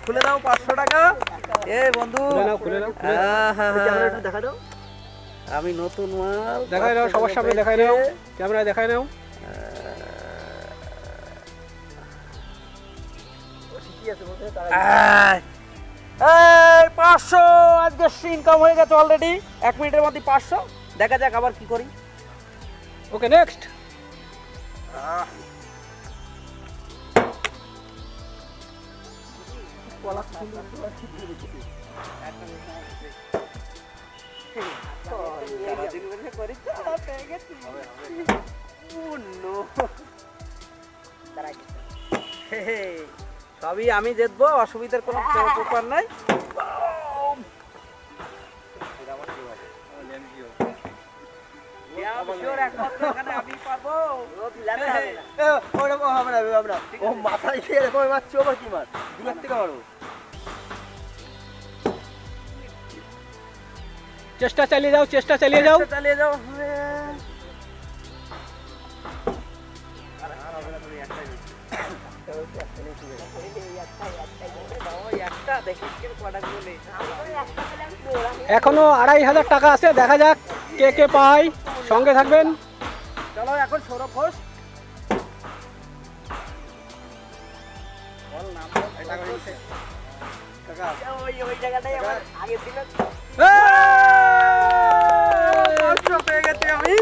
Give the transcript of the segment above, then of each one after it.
খুলে দাও 500 টাকা। এ বন্ধু খুলে নাও দেখা দাও। আমি নতুন মাল দেখাই নাও, সবার সামনে দেখাই নাও, ক্যামেরায় দেখাই নাও। এই 500 আজকে ইনকাম হয়ে গেছে অলরেডি। 1 মিনিটের মধ্যে 500। দেখা যাক আবার কি করি। Okay next. সবই আমি জিতবো, অসুবিধার কোনো ব্যাপার নাই। মাথায় খেয়ে দেখো মারছো আবার কি মার দূরের থেকে মারো। চেষ্টা চালিয়ে যাও, চেষ্টা চালিয়ে যাও। চালিয়ে যাও। এখনো 2500 টাকা আছে, দেখা যাক কে কে পায়। সঙ্গে থাকবেন। চলো এখন সৌরভ ঘোষ। পেয়ে গেছি আমি।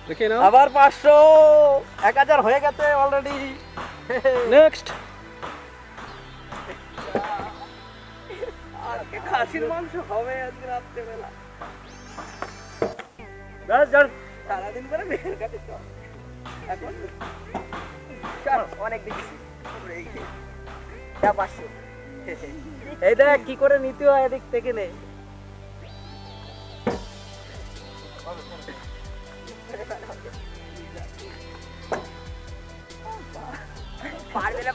দেখে নাও আবার 500, 1000 হয়ে গেছে অলরেডি। নেক্সট। আজকে খাসির মাংস হবে আজকে রাত্রে বেলা। সারাদিন করে মেয়ের কাছে চল। এখন অনেক দেখেছি এই দেখ কি করে নিতে হয় এদিক থেকে নে।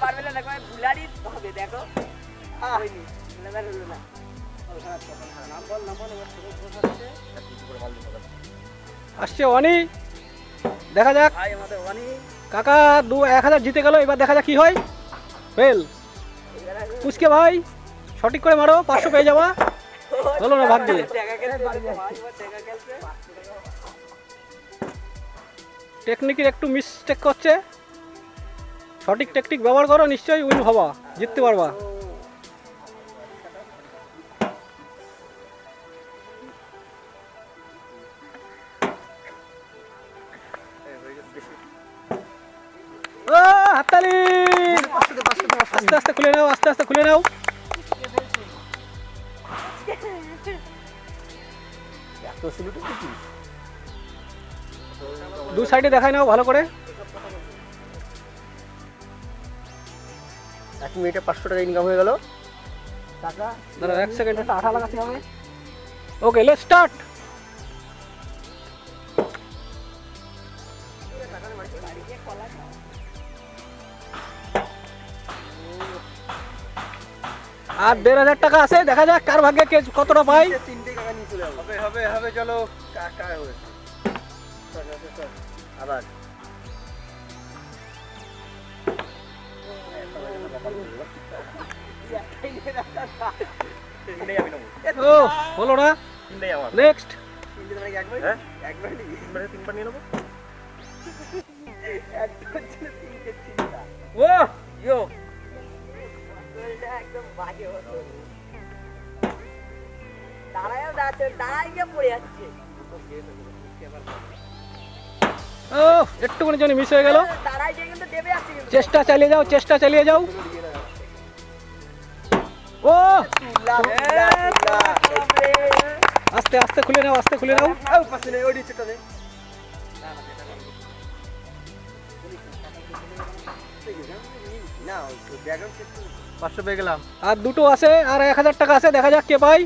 পারবে না দেখো বুলারি হবে দেখো। আসছে অনি, দেখা যাক। ভাই আমাদের অনি কাকা 1000 জিতে গেল। এবার দেখা যাক কি হয়। ফেল পুচকে ভাই, সঠিক করে মারো, 500 পেয়ে যাওয়া। হলো না ভাগ্যে। টেকনিকের একটু মিস্টেক করছে। সঠিক টেকনিক ব্যবহার করো, নিশ্চয়ই উইন হবা, জিততে পারবা। ও হাততালি। আস্তে আস্তে খুলে নাও, আস্তে আস্তে খুলে নাও। দু সাইডে দেখাই নাও ভালো করে। 1 মিনিটে 500 টাকা ইনকাম হয়ে গেল। দাঁড়া 1 সেকেন্ড, একটা আঠা লাগাতে হবে। Okay let's start. আর 1500 টাকা আছে, দেখা যাক কার ভাগ্যে কে কতটা পাই। 3টে টাকা নিয়ে চলে যাবো। হবে চলো। কাকা হবে আবার ও হলো না। নেক্সট। ও ইয়ো একদম বাজে হতো। দাঁড়াই গিয়ে পড়ে যাচ্ছে। ও একটুখানি জন্য মিস হয়ে গেল। দাঁড়াই গিয়ে কিন্তু দেবে আছে। চেষ্টা চালিয়ে যাও, চেষ্টা চালিয়ে যাও। ও আস্তে আস্তে খুলে নাও, আস্তে খুলে নাও। না 500 পেয়ে গেলাম। আর দুটো আছে, আর 1000 টাকা আছে, দেখা যাক কে পাই।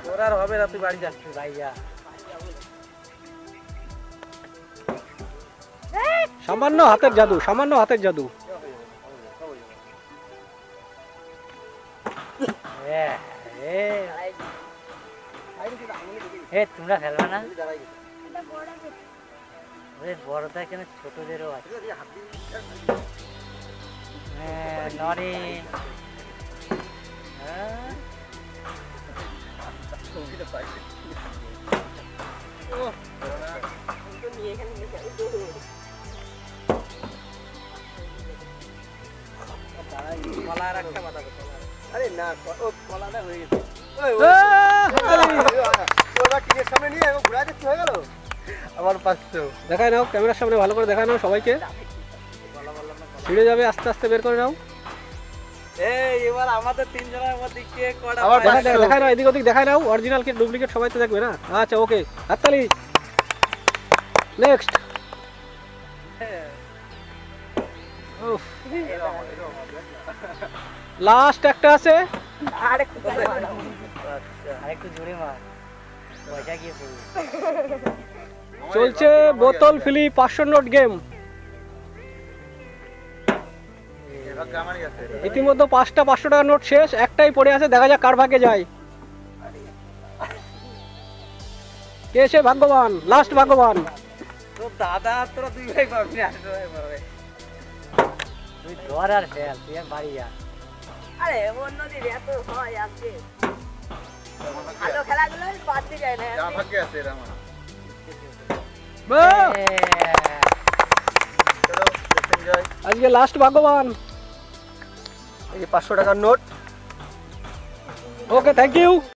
তোর আর হবে না, তুই বাড়ি যাচ্ছিস ভাইয়া। সামান্য হাতের জাদু, সামান্য হাতের জাদু। এ তোমরা খেলবে না? দাঁড়াই গেছে। ওরে বড়টা এখানে ছোটদেরও আছে। হ্যাঁ, নরেন। হ্যাঁ, কলার একটা মাথা আরে না ও কলাটা হয়ে গেছে। ওই ওরা টিনের সামনে নিয়ে ঘুরা দিতে হয়ে গেল আমার 500। দেখায় নাও ক্যামেরার সামনে ভালো করে দেখায় নাও সবাইকে। ছিঁড়ে যাবে, আস্তে আস্তে বের করে নাও। এই এবার আমাদের তিনজনের মধ্যে কে কটা আবার পায়? দেখায় নাও, এদিক ওদিক দেখায় নাও। অরিজিনাল কি ডুপ্লিকেট সবাই তো দেখবে না। আচ্ছা ওকে, হাততালি। নেক্সট। লাস্ট একটা আছে। আরেকটু জোরে মার, পয়সা গিয়ে পড়বে। চলছে বোতল ফিলি 500 নোট গেম। ইতিমধ্যে 5টা 500 টাকার নোট শেষ, একটাই পড়ে আছে। দেখা যাক কার ভাগ্যে যায়। কে সে ভাগ্যবান, লাস্ট ভাগ্যবান? তো দাদা তোরা দুই ভাই পাবি না, আরেকটা ভাই পাবে। তুই ধর আর ফেল, তুই আর বাড়ি যা। আরে অন্যদিন এত হয় আজকে ভালো খেলাগুলো বাড়তে যায় না যা ভাগ্যে আছে এরা আমার। বাহ! চলো এনজয়। আজকে লাস্ট ভাগ্যবান। এই যে 500 টাকার নোট। Okay, thank you.